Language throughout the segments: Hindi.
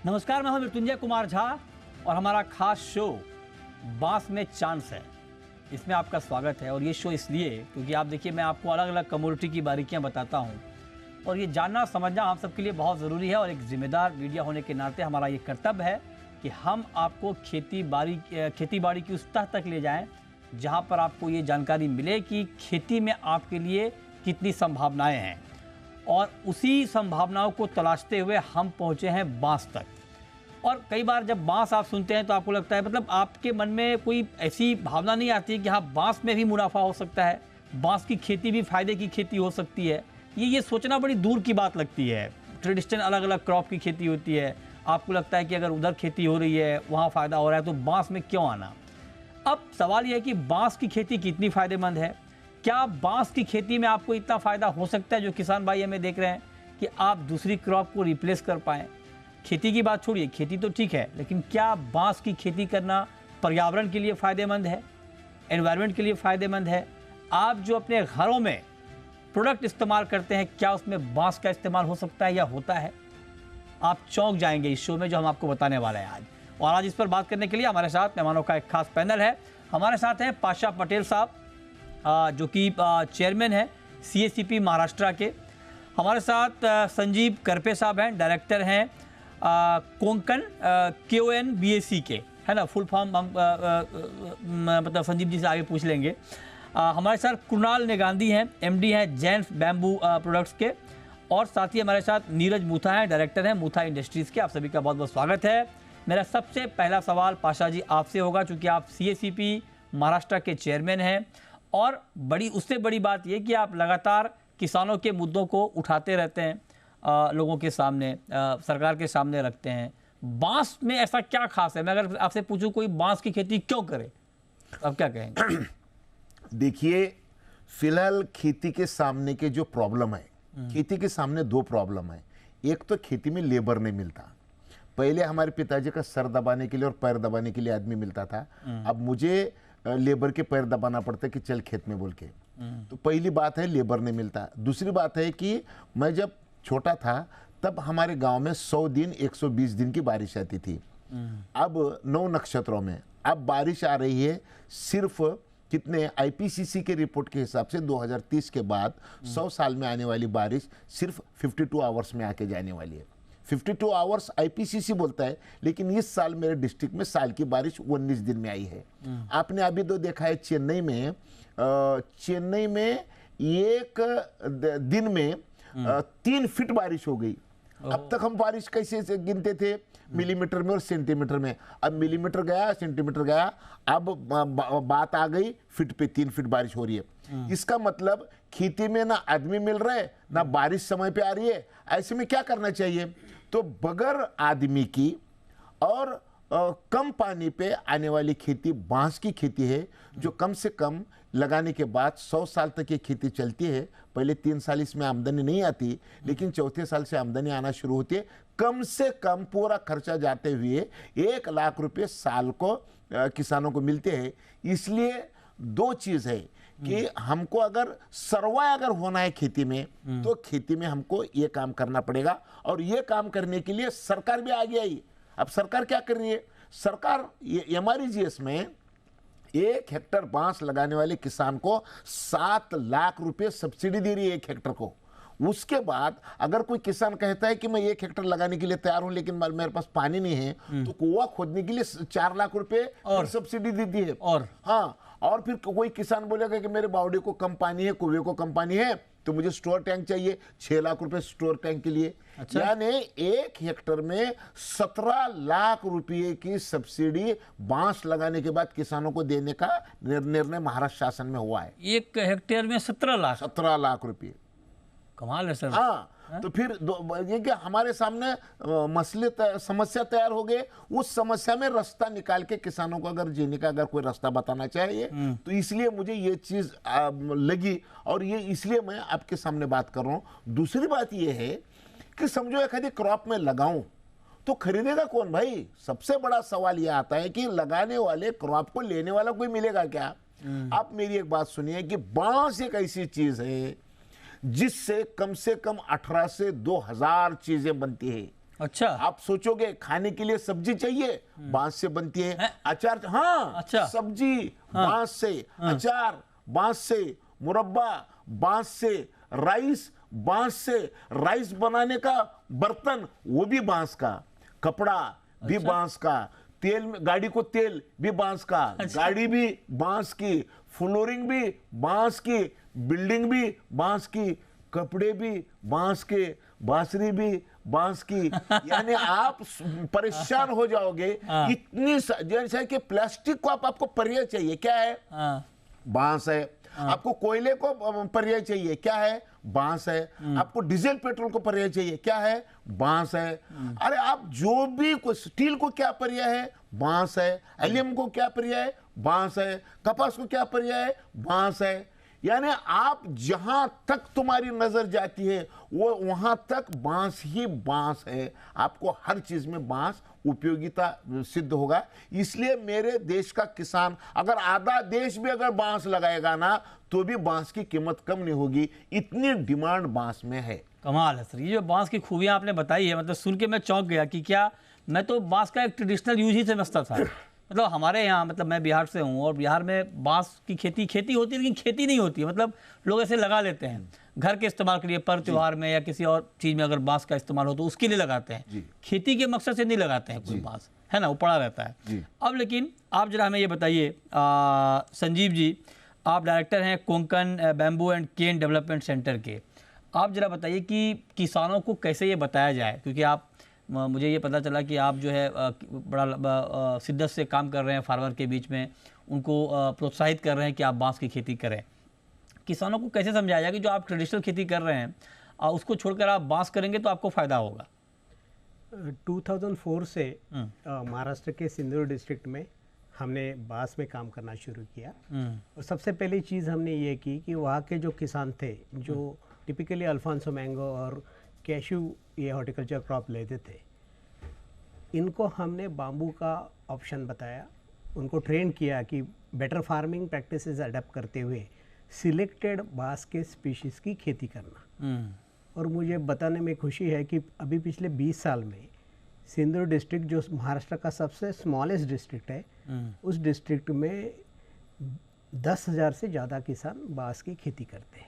नमस्कार, मैं हूं मृत्युंजय कुमार झा और हमारा खास शो बांस में चांस है, इसमें आपका स्वागत है। और ये शो इसलिए क्योंकि आप देखिए, मैं आपको अलग अलग कमोडिटी की बारीकियां बताता हूं और ये जानना समझना हम सबके लिए बहुत ज़रूरी है। और एक जिम्मेदार मीडिया होने के नाते हमारा ये कर्तव्य है कि हम आपको खेती बाड़ी की उस तह तक ले जाएं जहां पर आपको ये जानकारी मिले कि खेती में आपके लिए कितनी संभावनाएं हैं। और उसी संभावनाओं को तलाशते हुए हम पहुंचे हैं बांस तक। और कई बार जब बांस आप सुनते हैं तो आपको लगता है, मतलब आपके मन में कोई ऐसी भावना नहीं आती है कि हाँ, बांस में भी मुनाफा हो सकता है, बांस की खेती भी फायदे की खेती हो सकती है। ये सोचना बड़ी दूर की बात लगती है। ट्रेडिशनल अलग अलग क्रॉप की खेती होती है, आपको लगता है कि अगर उधर खेती हो रही है, वहाँ फ़ायदा हो रहा है, तो बांस में क्यों आना। अब सवाल यह है कि बांस की खेती कितनी फ़ायदेमंद है। क्या बांस की खेती में आपको इतना फ़ायदा हो सकता है, जो किसान भाई हमें देख रहे हैं, कि आप दूसरी क्रॉप को रिप्लेस कर पाएँ। खेती की बात छोड़िए, खेती तो ठीक है, लेकिन क्या बांस की खेती करना पर्यावरण के लिए फ़ायदेमंद है, एनवायरनमेंट के लिए फ़ायदेमंद है। आप जो अपने घरों में प्रोडक्ट इस्तेमाल करते हैं, क्या उसमें बांस का इस्तेमाल हो सकता है या होता है। आप चौंक जाएंगे इस शो में जो हम आपको बताने वाले हैं आज। और आज इस पर बात करने के लिए हमारे साथ मेहमानों का एक खास पैनल है। हमारे साथ हैं पाशा पटेल साहब, जो कि चेयरमैन हैं CACP महाराष्ट्र के। हमारे साथ संजीव करपे साहब हैं, डायरेक्टर हैं कोंकण KONBAC के, है ना, फुल फॉर्म हम मतलब संजीव जी से आगे पूछ लेंगे। हमारे साथ कुणाल नेगांदी हैं, MD हैं जेंट्स बैम्बू प्रोडक्ट्स के। और साथ ही हमारे साथ नीरज मूथा हैं, डायरेक्टर हैं मूथा इंडस्ट्रीज़ के। आप सभी का बहुत बहुत स्वागत है। मेरा सबसे पहला सवाल पाशा जी आपसे होगा, चूँकि आप CACP महाराष्ट्र के चेयरमैन हैं और उससे बड़ी बात यह कि आप लगातार किसानों के मुद्दों को उठाते रहते हैं, लोगों के सामने, सरकार के सामने रखते हैं। बांस में ऐसा क्या खास है? मैं अगर आपसे पूछूं कोई बांस की खेती क्यों करे, आप क्या कहेंगे? देखिए, फिलहाल खेती के सामने के जो प्रॉब्लम है, खेती के सामने दो प्रॉब्लम है। एक तो खेती में लेबर नहीं मिलता। पहले हमारे पिताजी का सर दबाने के लिए और पैर दबाने के लिए आदमी मिलता था, अब मुझे लेबर के पैर दबाना पड़ता है कि चल खेत में बोल के। तो पहली बात है, लेबर नहीं मिलता। दूसरी बात है कि मैं जब छोटा था तब हमारे गांव में 100 दिन 120 दिन की बारिश आती थी। अब 9 नक्षत्रों में अब बारिश आ रही है सिर्फ कितने, IPCC के रिपोर्ट के हिसाब से 2030 के बाद 100 साल में आने वाली बारिश सिर्फ 52 आवर्स में आके जाने वाली है। 52 आवर्स IPCC बोलता है, लेकिन इस साल मेरे डिस्ट्रिक्ट में साल की बारिश 19 दिन में आई है। आपने अभी तो देखा है चेन्नई में एक दिन में 3 फीट बारिश हो गई। अब तक हम बारिश कैसे से गिनते थे, मिलीमीटर में और सेंटीमीटर में। अब मिलीमीटर गया, सेंटीमीटर गया, अब बात आ गई फीट पे, 3 फीट बारिश हो रही है। इसका मतलब खेती में ना आदमी मिल रहा है, ना बारिश समय पे आ रही है। ऐसे में क्या करना चाहिए? तो बगैर आदमी की और कम पानी पे आने वाली खेती बांस की खेती है, जो कम से कम लगाने के बाद 100 साल तक ये खेती चलती है। पहले 3 साल इसमें आमदनी नहीं आती, लेकिन चौथे साल से आमदनी आना शुरू होती है। कम से कम पूरा खर्चा जाते हुए 1 लाख रुपए साल को किसानों को मिलते हैं। इसलिए 2 चीज़ है कि हमको अगर सर्वाइव अगर होना है खेती में, तो खेती में हमको ये काम करना पड़ेगा। और ये काम करने के लिए सरकार भी आगे आई। अब सरकार क्या कर रही है? सरकार MREGS में 1 हेक्टर बांस लगाने वाले किसान को 7 लाख रुपए सब्सिडी दे रही है 1 हेक्टर को। उसके बाद अगर कोई किसान कहता है कि मैं 1 हेक्टर लगाने के लिए तैयार हूं, लेकिन मेरे पास पानी नहीं है, तो कुआं खोदने के लिए 4 लाख रुपए और सब्सिडी देती है। और हाँ, और फिर कोई किसान बोलेगा कि मेरे बावड़ी को कम पानी है, कुएं को कम पानी है, तो मुझे स्टोर टैंक चाहिए, 6 लाख रुपए स्टोर टैंक के लिए। अच्छा। यानी 1 हेक्टर में 17 लाख रुपए की सब्सिडी बांस लगाने के बाद किसानों को देने का निर्णय महाराष्ट्र शासन में हुआ है। 1 हेक्टेयर में 17 लाख रुपए। कमाल है सर। हाँ, तो फिर ये कि हमारे सामने समस्या तैयार हो गए। उस समस्या में रास्ता निकाल के किसानों को अगर जीने का अगर कोई रास्ता बताना चाहिए, तो इसलिए मुझे ये चीज लगी और ये इसलिए मैं आपके सामने बात कर रहा हूं। दूसरी बात ये है कि समझो एक आधी क्रॉप में लगाऊं तो खरीदेगा कौन भाई? सबसे बड़ा सवाल यह आता है कि लगाने वाले क्रॉप को लेने वाला कोई मिलेगा क्या? आप मेरी एक बात सुनिए कि बांस एक ऐसी चीज है जिससे कम से कम 18 से 2000 चीजें बनती है। अच्छा। आप सोचोगे खाने के लिए सब्जी चाहिए, बांस से बनती है। अचार, हाँ, अच्छा। सब्जी बांस से, अचार बांस से, मुरब्बा बांस से, राइस बांस से, राइस बनाने का बर्तन वो भी बांस का, कपड़ा भी बांस का, तेल में गाड़ी को तेल भी बांस का, गाड़ी भी बांस की, फ्लोरिंग भी बांस की, बिल्डिंग भी बांस की, कपड़े भी बांस के, बांसुरी भी बांस की। यानी आप परेशान हो जाओगे। इतनी जैसे कि प्लास्टिक को आपको पर्याय चाहिए, क्या है? बांस है। आपको कोयले को पर्याय चाहिए, क्या है? बांस है। आपको डीजल पेट्रोल को पर्याय चाहिए, क्या है? बांस है। अरे आप जो भी स्टील को क्या पर्याय है? बांस है। एल्यूमिनियम को क्या पर्याय है? बांस है। कपास को क्या पर्याय है? बांस है। यानी आप जहां तक तुम्हारी नजर जाती है वो वहां तक बांस ही बांस है। आपको हर चीज में बांस उपयोगिता सिद्ध होगा। इसलिए मेरे देश का किसान, अगर आधा देश भी अगर बांस लगाएगा ना, तो भी बांस की कीमत कम नहीं होगी। इतनी डिमांड बांस में है। कमाल है सर, ये जो बांस की खूबियां आपने बताई है, मतलब सुन के मैं चौंक गया कि क्या, मैं तो बांस का एक ट्रेडिशनल यूज ही समझता था। मतलब हमारे यहाँ, मतलब मैं बिहार से हूँ और बिहार में बांस की खेती होती है, लेकिन खेती नहीं होती है। मतलब लोग ऐसे लगा लेते हैं घर के इस्तेमाल के लिए, पर त्योहार में या किसी और चीज़ में अगर बांस का इस्तेमाल हो तो उसके लिए लगाते हैं। खेती के मकसद से नहीं लगाते हैं कोई बांस, है ना, वो पड़ा रहता है। अब लेकिन आप जरा हमें ये बताइए, संजीव जी, आप डायरेक्टर हैं Konkan bamboo and cane development centre के। आप जरा बताइए कि किसानों को कैसे ये बताया जाए, क्योंकि आप, मुझे ये पता चला कि आप जो है बड़ा शिद्दत से काम कर रहे हैं फार्मर के बीच में, उनको प्रोत्साहित कर रहे हैं कि आप बांस की खेती करें। किसानों को कैसे समझाया जाए कि जो आप ट्रेडिशनल खेती कर रहे हैं उसको छोड़कर आप बांस करेंगे तो आपको फ़ायदा होगा? 2004 से महाराष्ट्र के सिंधुदुर्ग डिस्ट्रिक्ट में हमने बांस में काम करना शुरू किया। और सबसे पहली चीज़ हमने ये की कि वहाँ के जो किसान थे, जो टिपिकली अल्फांसो मैंगो और कैशू ये हॉर्टिकल्चर क्रॉप लेते थे, इनको हमने बाम्बू का ऑप्शन बताया, उनको ट्रेन किया कि बेटर फार्मिंग प्रैक्टिसेस अडेप्ट करते हुए सिलेक्टेड बांस के स्पीशीज़ की खेती करना। और मुझे बताने में खुशी है कि अभी पिछले 20 साल में सिंधुदुर्ग डिस्ट्रिक्ट, जो महाराष्ट्र का सबसे स्मॉलेस्ट डिस्ट्रिक्ट है, उस डिस्ट्रिक्ट में 10,000 से ज़्यादा किसान बांस की खेती करते हैं।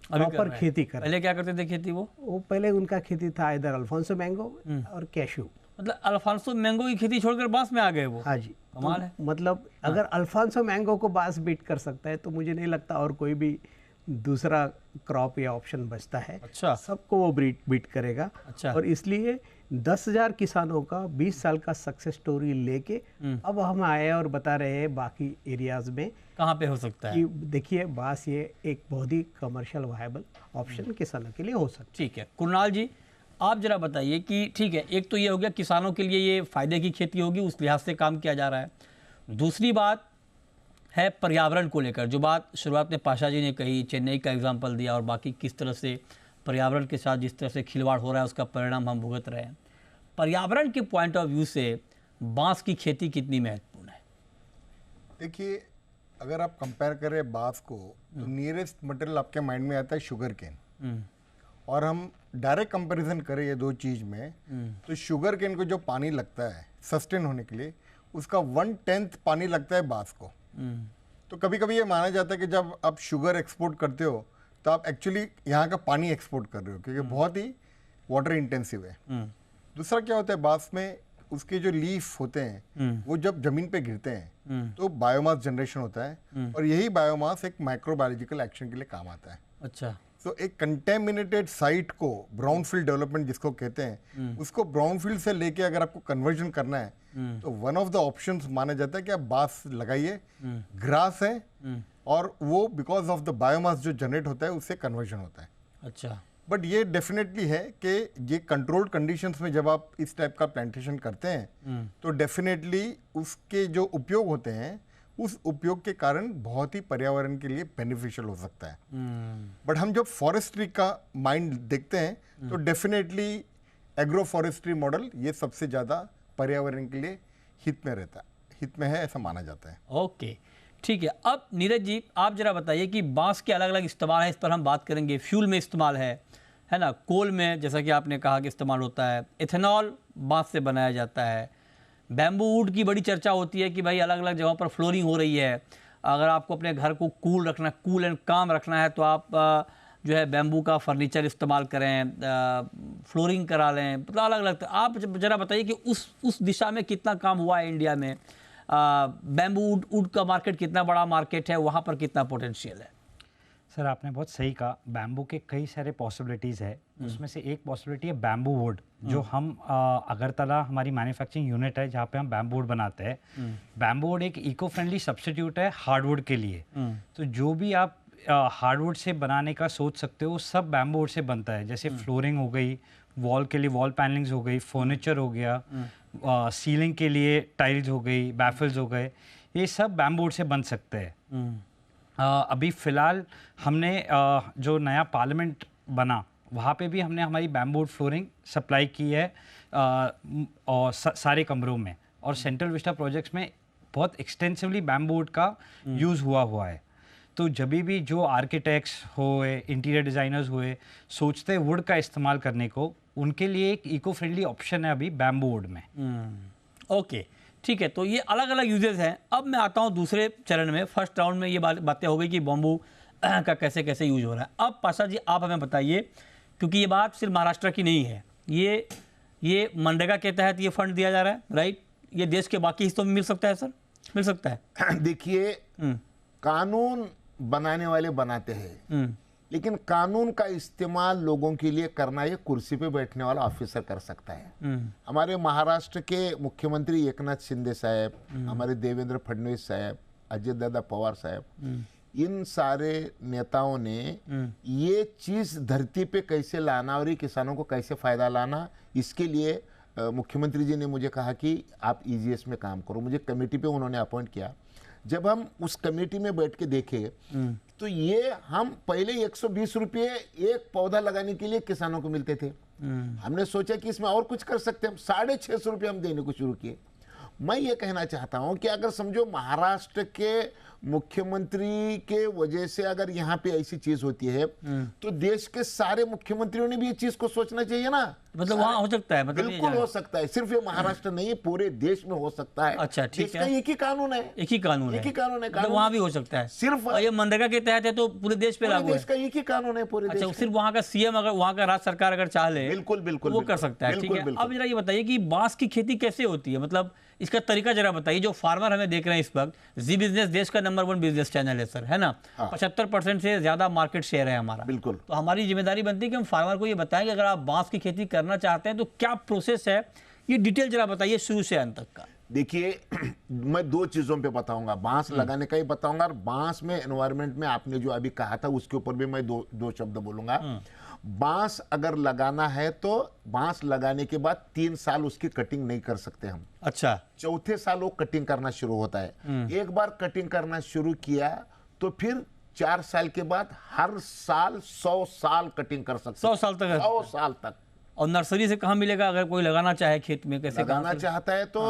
प्रॉपर खेती कर। पहले क्या करते थे खेती? वो पहले उनका खेती था इधर अल्फांसो मैंगो और कैशू। मतलब अल्फांसो मैंगो की खेती छोड़कर बांस में आ गए वो? हाँ जी, कमाल है। मतलब अगर अल्फांसो मैंगो को बांस बीट कर सकता है तो मुझे नहीं लगता और कोई भी दूसरा क्रॉप या ऑप्शन बचता है। अच्छा। सबको वो बीट करेगा। अच्छा। और इसलिए 10,000 किसानों का 20 साल का सक्सेस स्टोरी लेके अब हम आए और बता रहे हैं बाकी एरियाज में कहाँ पे हो सकता है। कि देखिए बांस ये एक बहुत ही कमर्शियल वायबल ऑप्शन किसानों के लिए हो सकता है। ठीक है, कुणाल जी, आप जरा बताइए कि ठीक है, एक तो ये हो गया किसानों के लिए ये फायदे की खेती होगी, उस लिहाज से काम किया जा रहा है। दूसरी बात है पर्यावरण को लेकर, जो बात शुरुआत में पाशा जी ने कही, चेन्नई का एग्जाम्पल दिया और बाकी किस तरह से पर्यावरण के साथ जिस तरह से खिलवाड़ हो रहा है उसका परिणाम हम भुगत रहे हैं। पर्यावरण के पॉइंट ऑफ व्यू से बांस की खेती कितनी महत्वपूर्ण है? देखिए, अगर आप कंपेयर करें बांस को तो नियरेस्ट मटेरियल आपके माइंड में आता है शुगर केन। और हम डायरेक्ट कंपैरिजन करें ये दो चीज़ में, तो शुगर केन को जो पानी लगता है सस्टेन होने के लिए, उसका 1/10 पानी लगता है बांस को। तो कभी कभी ये माना जाता है कि जब आप शुगर एक्सपोर्ट करते हो तो आप एक्चुअली यहाँ का पानी एक्सपोर्ट कर रहे हो, क्योंकि बहुत ही वाटर इंटेंसिव है। दूसरा क्या होता है, बांस में उसके जो लीफ होते हैं वो जब जमीन पे गिरते हैं तो बायोमास जनरेशन होता है, और यही बायोमास एक माइक्रोबायोलॉजिकल एक्शन के लिए काम आता है। अच्छा। तो एक कंटेमिनेटेड साइट को ब्राउनफील्ड डेवलपमेंट जिसको कहते हैं, उसको ब्राउनफील्ड से लेके अगर आपको कन्वर्जन करना है तो वन ऑफ द ऑप्शंस माना जाता है कि आप बांस लगाइए। ग्रास है और वो बिकॉज ऑफ द बायोमास जो जनरेट होता है उससे कन्वर्जन होता है। अच्छा। बट ये डेफिनेटली है कि ये कंट्रोल्ड कंडीशंस में जब आप इस टाइप का प्लांटेशन करते हैं तो डेफिनेटली उसके जो उपयोग होते हैं उस उपयोग के कारण बहुत ही पर्यावरण के लिए बेनिफिशियल हो सकता है। बट हम जब फॉरेस्ट्री का माइंड देखते हैं तो डेफिनेटली एग्रो फॉरेस्ट्री मॉडल ये सबसे ज़्यादा पर्यावरण के लिए हित में रहता है, हित में है ऐसा माना जाता है। ओके, ठीक है। अब नीरज जी, आप जरा बताइए कि बांस के अलग अलग इस्तेमाल है, इस पर हम बात करेंगे। फ्यूल में इस्तेमाल है, है ना। कोल में जैसा कि आपने कहा कि इस्तेमाल होता है, इथेनॉल बांस से बनाया जाता है। बैम्बू वुड की बड़ी चर्चा होती है कि भाई अलग अलग जगहों पर फ्लोरिंग हो रही है। अगर आपको अपने घर को कूल रखना, कूल एंड काम रखना है तो आप जो है बैम्बू का फर्नीचर इस्तेमाल करें, फ्लोरिंग करा लें, मतलब अलग अलग। आप ज़रा बताइए कि उस दिशा में कितना काम हुआ है इंडिया में। बैम्बू वुड का मार्केट कितना बड़ा मार्केट है, वहाँ पर कितना पोटेंशियल है? सर आपने बहुत सही कहा, बैम्बू के कई सारे पॉसिबिलिटीज़ है। उसमें से एक पॉसिबिलिटी है बैम्बू वुड, जो हम अगरतला हमारी मैन्युफैक्चरिंग यूनिट है जहाँ पे हम बैम्बू वुड बनाते हैं। बैम्बू वुड एक इको फ्रेंडली सब्स्टिट्यूट है हार्डवुड के लिए। तो जो भी आप हार्डवुड से बनाने का सोच सकते हो सब बैम्बू वुड से बनता है। जैसे फ्लोरिंग हो गई, वॉल के लिए वॉल पैनलिंग्स हो गई, फर्नीचर हो गया, सीलिंग के लिए टाइल्स हो गई, बैफल्स हो गए, ये सब बैम्बू वुड से बन सकते हैं। अभी फ़िलहाल हमने जो नया पार्लियामेंट बना वहाँ पे भी हमने हमारी बैम्बू वुड फ्लोरिंग सप्लाई की है और सारे कमरों में। और सेंट्रल विस्टा प्रोजेक्ट्स में बहुत एक्सटेंसिवली बैम्बू वुड का यूज़ हुआ है। तो जब भी जो आर्किटेक्ट्स हुए, इंटीरियर डिज़ाइनर्स हुए, सोचते हैं वुड का इस्तेमाल करने को, उनके लिए एक इको फ्रेंडली ऑप्शन है अभी बैम्बू वुड में। ओके, ठीक है। तो ये अलग अलग यूजेस हैं। अब मैं आता हूँ दूसरे चरण में। फर्स्ट राउंड में ये बातें हो गई कि बम्बू का कैसे कैसे यूज हो रहा है। अब पाशा जी आप हमें बताइए, क्योंकि ये बात सिर्फ महाराष्ट्र की नहीं है, ये मनरेगा के तहत ये फंड दिया जा रहा है, राइट? ये देश के बाकी हिस्सों में मिल सकता है सर? मिल सकता है? देखिए, कानून बनाने वाले बनाते हैं, लेकिन कानून का इस्तेमाल लोगों के लिए करना ये कुर्सी पे बैठने वाला ऑफिसर कर सकता है। हमारे महाराष्ट्र के मुख्यमंत्री एकनाथ शिंदे साहब, हमारे देवेंद्र फडणवीस साहब, अजय दादा पवार साहब, इन सारे नेताओं ने ये चीज धरती पे कैसे लाना और ये किसानों को कैसे फायदा लाना, इसके लिए मुख्यमंत्री जी ने मुझे कहा कि आप ईजीएस में काम करो। मुझे कमेटी पे उन्होंने अपॉइंट किया। जब हम उस कमेटी में बैठ के देखे तो ये हम पहले 120 रुपये एक पौधा लगाने के लिए किसानों को मिलते थे। हमने सोचा कि इसमें और कुछ कर सकते हैं, हम 650 रुपये हम देने को शुरू किए। मैं ये कहना चाहता हूं कि अगर समझो महाराष्ट्र के मुख्यमंत्री के वजह से अगर यहाँ पे ऐसी चीज होती है तो देश के सारे मुख्यमंत्रियों ने भी ये चीज को सोचना चाहिए ना। मतलब वहाँ हो सकता है, मतलब बिल्कुल हो सकता है। सिर्फ ये महाराष्ट्र नहीं है, पूरे देश में हो सकता है। अच्छा, ठीक है। एक ही कानून है, एक ही कानून है, एक ही कानून है, मतलब वहाँ भी हो सकता है। सिर्फ और ये मनरेगा के तहत है तो पूरे देश पे लागू है। देश का एक ही कानून है पूरे देश अच्छा, में। सिर्फ वहाँ का सीएम अगर, वहाँ का राज्य सरकार अगर चाह ले, बिल्कुल बिल्कुल वो कर सकता है, ठीक है। अब जरा ये बताइए कि बांस की खेती कैसे होती है, मतलब इसका तरीका जरा बताइए। जो फार्मर हमें देख रहे हैं इस वक्त, जी बिजनेस देश का नंबर 1 बिजनेस चैनल है सर, है ना। 75% से ज्यादा मार्केट शेयर है हमारा। बिल्कुल। तो हमारी जिम्मेदारी बनती है कि हम फार्मर को ये बताएं कि अगर आप बांस की खेती करना चाहते हैं तो क्या प्रोसेस है, ये डिटेल जरा बताइए शुरू से अंत तक का। देखिए, मैं दो चीजों पे बताऊंगा, बांस लगाने का ही बताऊंगा और बांस में एनवायरनमेंट में आपने जो अभी कहा था उसके ऊपर भी मैं दो शब्द बोलूंगा। बांस अगर लगाना है तो बांस लगाने के बाद 3 साल उसकी कटिंग नहीं कर सकते हम। अच्छा, चौथे साल वो कटिंग करना शुरू होता है। एक बार कटिंग करना शुरू किया तो फिर 4 साल के बाद हर साल 100 साल कटिंग कर सकते 100 साल तक। 100 साल तक। और नर्सरी से कहाँ मिलेगा अगर कोई लगाना चाहे खेत में, कैसे लगाना चाहता है तो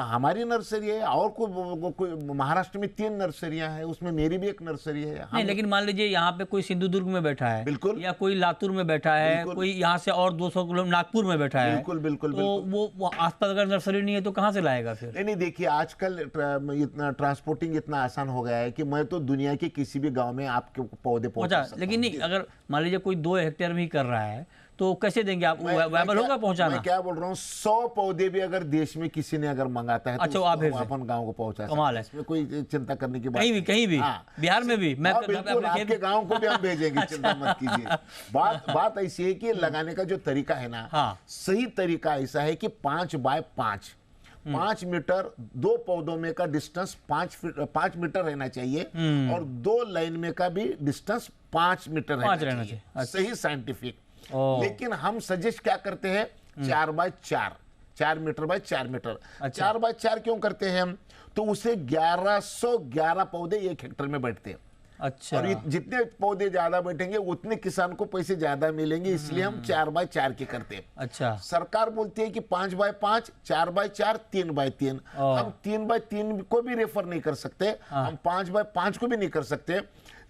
हमारी नर्सरी है और कोई महाराष्ट्र में 3 नर्सरियां हैं, उसमें मेरी भी एक नर्सरी है। नहीं, लेकिन मान लीजिए यहाँ पे कोई सिंधुदुर्ग में बैठा है, बिल्कुल, या कोई लातूर में बैठा है, कोई यहाँ से और 200 किलोमीटर नागपुर में बैठा है, बिल्कुल बिल्कुल, तो वो आसपास अगर नर्सरी नहीं है तो कहाँ से लाएगा फिर? नहीं, देखिए आजकल इतना ट्रांसपोर्टिंग इतना आसान हो गया है कि मैं तो दुनिया के किसी भी गाँव में आपके पौधे पहुंचा सकता हूं। लेकिन नहीं, अगर मान लीजिए कोई 2 हेक्टेयर में ही कर रहा है तो कैसे देंगे आप? वायबल होगा पहुंचाना? मैं क्या बोल रहा हूँ, 100 पौधे भी अगर देश में किसी ने अगर मंगाता है तो आप अपन गांव को पहुंचा सकते हैं। इसमें कोई चिंता करने की बात नहीं। कहीं भी बिहार में भी मैं बिल्कुल आपके गांव को भी हम भेजेंगे, चिंता मत कीजिए। बात ऐसी है कि लगाने का जो तरीका है ना, सही तरीका ऐसा है कि 5 बाय 5 मीटर 2 पौधों में का डिस्टेंस 5 मीटर रहना चाहिए और 2 लाइन में का भी डिस्टेंस 5 मीटर रहना चाहिए। सही साइंटिफिक। लेकिन हम सजेस्ट क्या करते हैं, 4 by 4 metre by 4 metre. 4 by 4 क्यों करते हैं हम? तो उसे 1111 पौधे 1 हेक्टेयर में बैठते हैं। अच्छा, और जितने पौधे ज्यादा बैठेंगे उतने किसान को पैसे ज्यादा मिलेंगे, इसलिए हम 4 बाय 4 के करते हैं। अच्छा, सरकार बोलती है कि 5 बाय 5, 4 बाय 4, 3 बाय 3। हम 3 बाय 3 को भी रेफर नहीं कर सकते, हम 5 बाय 5 को भी नहीं कर सकते।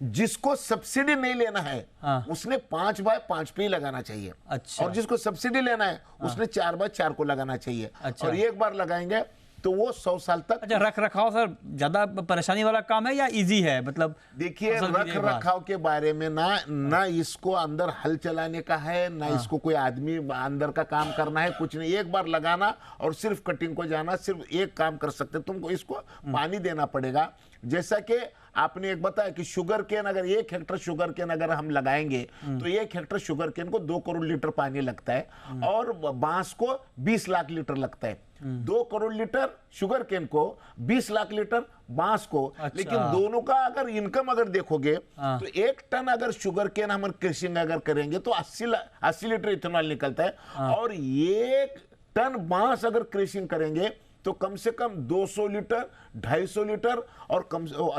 जिसको सब्सिडी नहीं लेना है हाँ। उसने 5x5 पे ही लगाना चाहिए। अच्छा। और जिसको सब्सिडी लेना है उसने 4x4 को लगाना चाहिए। अच्छा। और एक बार लगाएंगे तो वो 100 साल तक। अच्छा, रख रखाव सर ज्यादा परेशानी वाला काम है या इजी है? मतलब देखिए, फसल रख गिरने के बाद। रखाव के बारे में ना इसको अंदर हल चलाने का है, ना इसको कोई आदमी अंदर का काम करना है, कुछ नहीं। एक बार लगाना और सिर्फ कटिंग को जाना, सिर्फ एक काम कर सकते, तुमको इसको पानी देना पड़ेगा। जैसा कि आपने एक बताया कि शुगर केन, अगर 1 हेक्टर शुगर केन अगर हम लगाएंगे तो 1 हेक्टर शुगर केन को 2 करोड़ लीटर पानी लगता है और बांस को 20 लाख लीटर लगता है। 2 करोड़ लीटर शुगर केन को, 20 लाख लीटर बांस को। अच्छा। लेकिन दोनों का अगर इनकम अगर देखोगे तो 1 टन अगर शुगर केन हम कृषि अगर करेंगे तो 80 लीटर इथेनॉल निकलता है। और 1 टन बांस अगर कृषि करेंगे तो कम से कम 200 लीटर, 250 लीटर और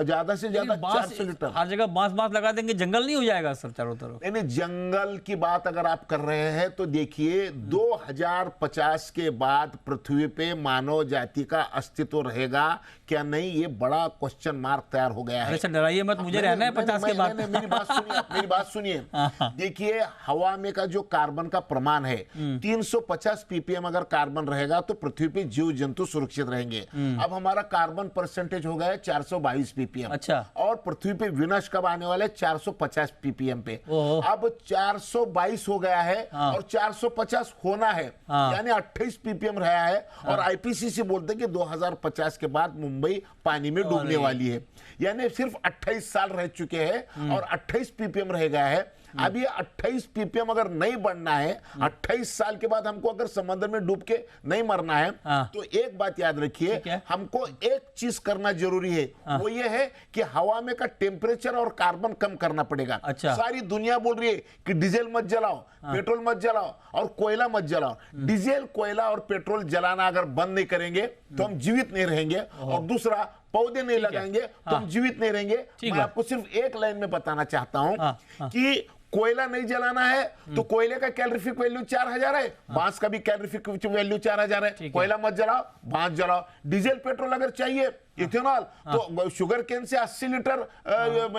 ज्यादा से ज्यादा 400 लीटर। हर जगह बांस बांस लगा देंगे, जंगल नहीं हो जाएगा सर चारों तरफ? नहीं, जंगल की बात अगर आप कर रहे हैं तो देखिए 2050 के बाद पृथ्वी पे मानव जाति का अस्तित्व रहेगा क्या नहीं, ये बड़ा क्वेश्चन मार्क तैयार हो गया है। अरे सर डराइए मत, मुझे रहना है 50 के बाद। मेरी बात सुनिए। देखिए, हवा में का जो कार्बन का प्रमाण है 350 ppm अगर कार्बन रहेगा तो पृथ्वी पे जीव जंतु सुरक्षित रहेंगे। अब हमारा कार्बन परसेंटेज हो गया है 422 ppm। अच्छा। और पृथ्वी पे विनाश कब आने वाला है? 450 ppm पे। अब 422 हो गया है और 450 होना है, यानी 28 ppm रहा है। और आईपीसीसी बोलते हैं कि 2050 के बाद मुंबई पानी में डूबने वाली है, यानी सिर्फ 28 साल रह चुके हैं और 28 ppm रह गया है। अब ये 28 ppm अगर नहीं बढ़ना है, 28 साल के बाद हमको अगर समंदर में डूब के नहीं मरना है, तो एक बात याद रखिए, हमको एक चीज करना जरूरी है। वो ये है कि हवा में का टेम्परेचर और कार्बन कम करना पड़ेगा। अच्छा। सारी दुनिया बोल रही है कि डीजल मत जलाओ, पेट्रोल मत जलाओ और कोयला मत जलाओ। डीजल, कोयला और पेट्रोल जलाना अगर बंद नहीं करेंगे तो हम जीवित नहीं रहेंगे। और दूसरा, पौधे नहीं लगाएंगे तो हम जीवित नहीं रहेंगे। मैं आपको सिर्फ एक लाइन में बताना चाहता हूं कि कोयला नहीं जलाना है तो कोयले का कैलोरीफिक वैल्यू 4000 है, बांस का भी कैलोरीफिक वैल्यू 4000 है। कोयला मत जलाओ, बांस जलाओ। डीजल पेट्रोल अगर चाहिए, इथेनॉल, तो शुगर केन से 80 लीटर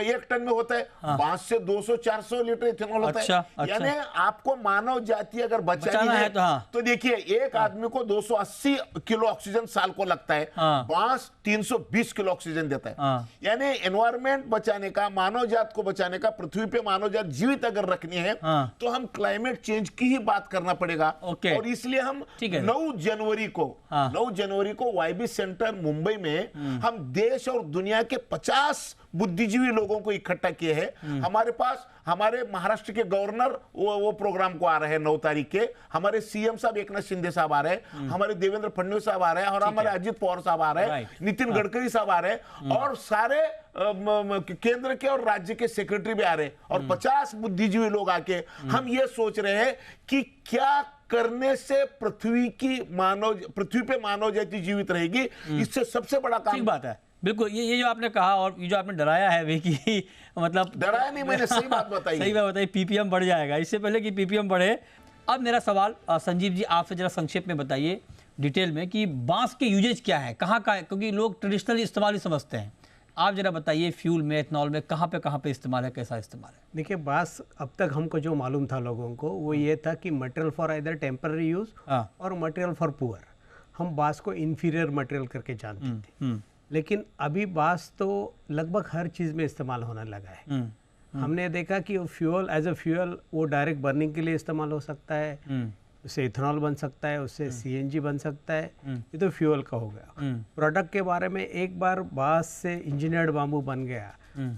1 टन में होता है, बांस से 200-400 लीटर इथेनॉल होता है। यानी आपको मानव जाति अगर बचानी है तो देखिए, एक आदमी को 280 किलो ऑक्सीजन साल को लगता है, बांस 320 किलो ऑक्सीजन देता है। यानी एनवायरमेंट बचाने का, मानव जात को बचाने का, पृथ्वी पे मानव जात जीवित अगर रखनी है तो हम क्लाइमेट चेंज की ही बात करना पड़ेगा। और इसलिए हम 9 जनवरी को वाईबी सेंटर मुंबई में हम देश और दुनिया के 50 बुद्धिजीवी लोगों को इकट्ठा किए हैं। हमारे पास हमारे महाराष्ट्र के गवर्नर वो प्रोग्राम को आ रहे हैं 9 तारीख के, हमारे सीएम साहब एकनाथ शिंदे साहब आ रहे हैं, हमारे देवेंद्र फडणवीस साहब आ रहे हैं और हमारे अजित पवार साहब आ रहे हैं, नितिन गडकरी साहब आ रहे हैं और सारे केंद्र के और राज्य के सेक्रेटरी भी आ रहे हैं और 50 बुद्धिजीवी लोग आके हम ये सोच रहे हैं कि क्या करने से पृथ्वी पे मानव जाति जीवित रहेगी। इससे सबसे बड़ा काम। ठीक बात है, बिल्कुल। ये जो आपने कहा और ये जो आपने डराया है भी कि मतलब डराया नहीं, मैंने सही बात बताई। सही बात बताई, पीपीएम बढ़ जाएगा। इससे पहले कि पीपीएम बढ़े, अब मेरा सवाल संजीव जी आपसे जरा संक्षेप में बताइए डिटेल में कि बांस के यूजेज क्या है, कहाँ का है, क्योंकि लोग ट्रेडिशनल इस्तेमाल ही समझते हैं। आप जरा बताइए फ्यूल में, एथनॉल में कहाँ पे इस्तेमाल है, कैसा इस्तेमाल है? देखिए, बांस अब तक हमको जो मालूम था लोगों को वो ये था कि material for either temporary use और मटेरियल फॉर पुअर। हम बांस को इन्फीरियर मटेरियल करके जानते थे, लेकिन अभी बांस तो लगभग हर चीज़ में इस्तेमाल होने लगा है। हमने देखा कि फ्यूल एज अ फ्यूल वो डायरेक्ट बर्निंग के लिए इस्तेमाल हो सकता है, उससे इथेनॉल बन सकता है, उससे सीएनजी बन सकता है। ये तो फ्यूल का हो गया। प्रोडक्ट के बारे में, एक बार बांस से इंजीनियर्ड बाम्बू बन गया,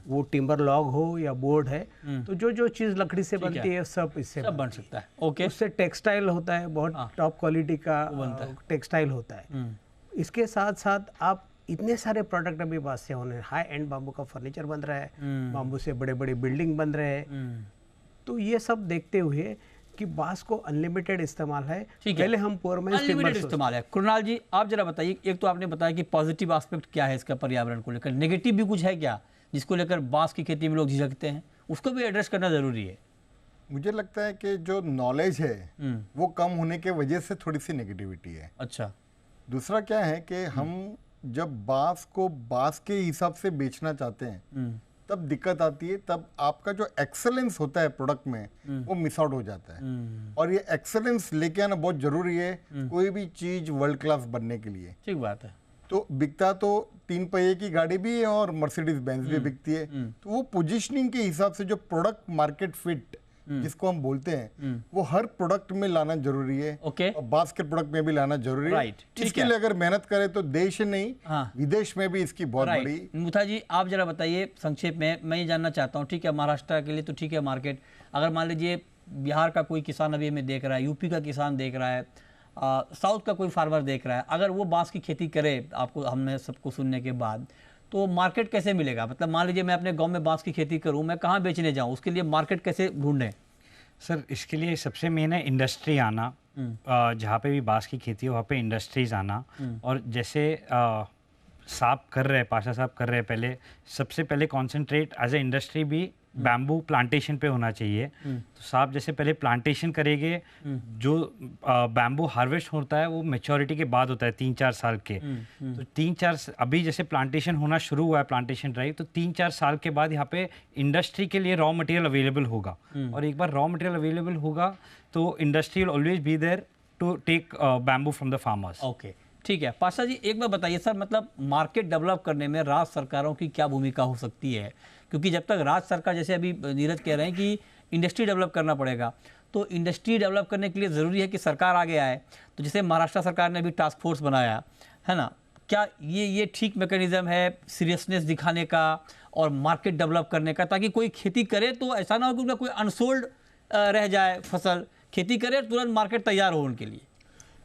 वो टिम्बर लॉग हो या बोर्ड है, तो जो चीज़ लकड़ी से बनती है सब इससे बन सकता है। ओके। उससे टेक्सटाइल होता है, बहुत टॉप क्वालिटी का टेक्सटाइल होता है। इसके साथ साथ आप इतने सारे प्रोडक्ट अभी बांस से होने, हाई एंड बाम्बू का फर्नीचर बन रहा है, बाम्बू से बड़े बड़े बिल्डिंग बन रहे हैं। तो ये सब देखते हुए कि बांस को अनलिमिटेड इस्तेमाल है, पहले हम अनलिमिटेड इस्तेमाल है। कृणाल जी आप जरा बताइए, एक तो आपने बताया कि पॉजिटिव एस्पेक्ट क्या है इसका पर्यावरण को लेकर, नेगेटिव भी कुछ है क्या जिसको लेकर बांस की खेती में लोग झिझकते हैं, उसको भी एड्रेस करना जरूरी है? मुझे लगता है कि जो नॉलेज है वो कम होने के वजह से थोड़ी सी नेगेटिविटी है। अच्छा। दूसरा क्या है कि हम जब बांस को बांस के हिसाब से बेचना चाहते हैं तब दिक्कत आती है, तब आपका जो एक्सेलेंस होता है प्रोडक्ट में वो मिस आउट हो जाता है। और ये एक्सेलेंस लेके आना बहुत जरूरी है कोई भी चीज वर्ल्ड क्लास बनने के लिए। ठीक बात है। तो बिकता तो 3 पहिए की गाड़ी भी है और मर्सिडीज बेंज भी बिकती है। तो वो पोजीशनिंग के हिसाब से जो प्रोडक्ट मार्केट फिट जिसको हम बोलते हैं वो हर प्रोडक्ट में लाना जरूरी है। ओके। और बास्केट प्रोडक्ट में भी लाना जरूरी है। राइट, ठीक इसके है। लिए अगर मेहनत करें तो देश नहीं हाँ। विदेश में भी इसकी बहुत बड़ी। राइट मुथा जी, आप जरा बताइए संक्षेप में, मैं ये जानना चाहता हूँ। ठीक है, महाराष्ट्र के लिए तो ठीक है मार्केट, अगर मान लीजिए बिहार का कोई किसान अभी हमें देख रहा है, यूपी का किसान देख रहा है, साउथ का कोई फार्मर देख रहा है, अगर वो बांस की खेती करे, आपको हमने सबको सुनने के बाद, तो मार्केट कैसे मिलेगा? मतलब मान लीजिए मैं अपने गांव में बांस की खेती करूं, मैं कहां बेचने जाऊं, उसके लिए मार्केट कैसे ढूंढें? सर इसके लिए सबसे मेन है इंडस्ट्री आना। जहाँ पे भी बांस की खेती हो वहाँ पे इंडस्ट्रीज आना। और जैसे साहब कर रहे हैं, पाशा साहब कर रहे हैं, पहले सबसे पहले कॉन्सेंट्रेट एज ए इंडस्ट्री भी बैम्बू प्लांटेशन पे होना चाहिए। तो साहब जैसे पहले प्लांटेशन करेंगे, जो बैम्बू हार्वेस्ट होता है वो मेच्योरिटी के बाद होता है 3-4 साल के। तो 3-4 अभी जैसे प्लांटेशन होना शुरू हुआ है, प्लांटेशन ड्राइव, तो 3-4 साल के बाद यहाँ पे इंडस्ट्री के लिए रॉ मटेरियल अवेलेबल होगा। और एक बार रॉ मटेरियल अवेलेबल होगा तो industry will always be there to take bamboo from the farmers. Okay, ठीक है। पाशा जी एक बार बताइए सर, मतलब मार्केट डेवलप करने में राज्य सरकारों की क्या भूमिका हो सकती है? क्योंकि जब तक राज्य सरकार, जैसे अभी नीरज कह रहे हैं कि इंडस्ट्री डेवलप करना पड़ेगा, तो इंडस्ट्री डेवलप करने के लिए ज़रूरी है कि सरकार आगे आए। तो जैसे महाराष्ट्र सरकार ने भी टास्क फोर्स बनाया है ना, क्या ये ठीक मैकेनिज्म है सीरियसनेस दिखाने का और मार्केट डेवलप करने का, ताकि कोई खेती करे तो ऐसा ना हो कि उनका कोई अनसोल्ड रह जाए फसल, खेती करे तुरंत मार्केट तैयार हो उनके लिए?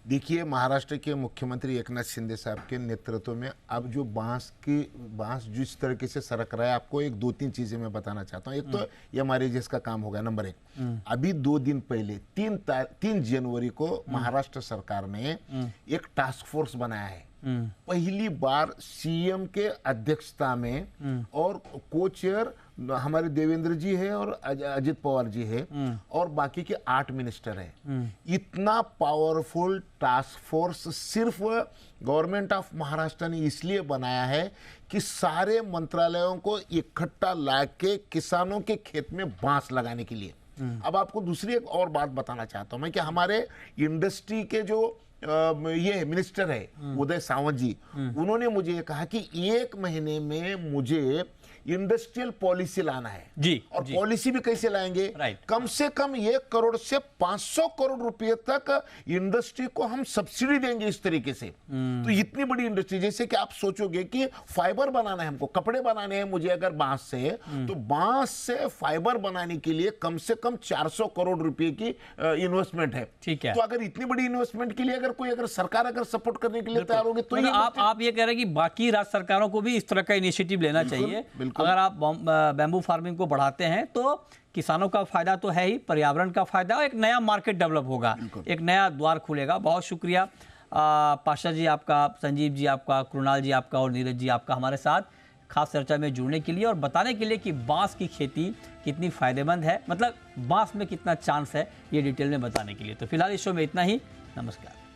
देखिए, महाराष्ट्र के मुख्यमंत्री एकनाथ शिंदे साहब के नेतृत्व में अब जो बांस जिस तरीके से सरक रहा है, आपको 2-3 चीजें मैं बताना चाहता हूँ। एक तो ये हमारे जिसका काम होगा, नंबर 1, अभी 2 दिन पहले 3 जनवरी को महाराष्ट्र सरकार ने एक टास्क फोर्स बनाया है। पहली बार सीएम के अध्यक्षता में, और को चेयर हमारे देवेंद्र जी है और अजित पवार जी है, और बाकी के 8 मिनिस्टर है। इतना पावरफुल टास्क फोर्स सिर्फ गवर्नमेंट ऑफ महाराष्ट्र ने इसलिए बनाया है कि सारे मंत्रालयों को इकट्ठा लाके किसानों के खेत में बांस लगाने के लिए। अब आपको दूसरी एक और बात बताना चाहता हूं मैं कि हमारे इंडस्ट्री के जो ये मिनिस्टर है उदय सावंत जी, उन्होंने मुझे ये कहा कि 1 महीने में मुझे इंडस्ट्रियल पॉलिसी लाना है जी। और पॉलिसी भी कैसे लाएंगे? राइट। कम से कम 1 करोड़ से 500 करोड़ रुपए तक इंडस्ट्री को हम सब्सिडी देंगे इस तरीके से। तो इतनी बड़ी इंडस्ट्री, जैसे कि आप सोचोगे कि फाइबर बनाना है हमको, कपड़े बनाने हैं मुझे अगर बांस से, तो बांस से फाइबर बनाने के लिए कम से कम 400 करोड़ रुपए की इन्वेस्टमेंट है। ठीक है। तो अगर इतनी बड़ी इन्वेस्टमेंट के लिए अगर सरकार अगर सपोर्ट करने के लिए तैयार होगी तो मतलब आप ये कह रहे हैं कि बाकी राज्य सरकारों को भी इस तरह का इनिशिएटिव लेना चाहिए। बिल्कुल। अगर आप बैम्बू फार्मिंग को बढ़ाते हैं तो किसानों का फायदा तो है ही, पर्यावरण का फायदा, और एक नया मार्केट डेवलप होगा, एक नया द्वार खुलेगा। बहुत शुक्रिया पाशा जी आपका, संजीव जी आपका, कृणाल जी आपका और नीरज जी आपका हमारे साथ खास चर्चा में जुड़ने के लिए और बताने के लिए कि बांस की खेती कितनी फायदेमंद है, मतलब बांस में कितना चांस है, ये डिटेल में बताने के लिए। तो फिलहाल इस शो में इतना ही। नमस्कार।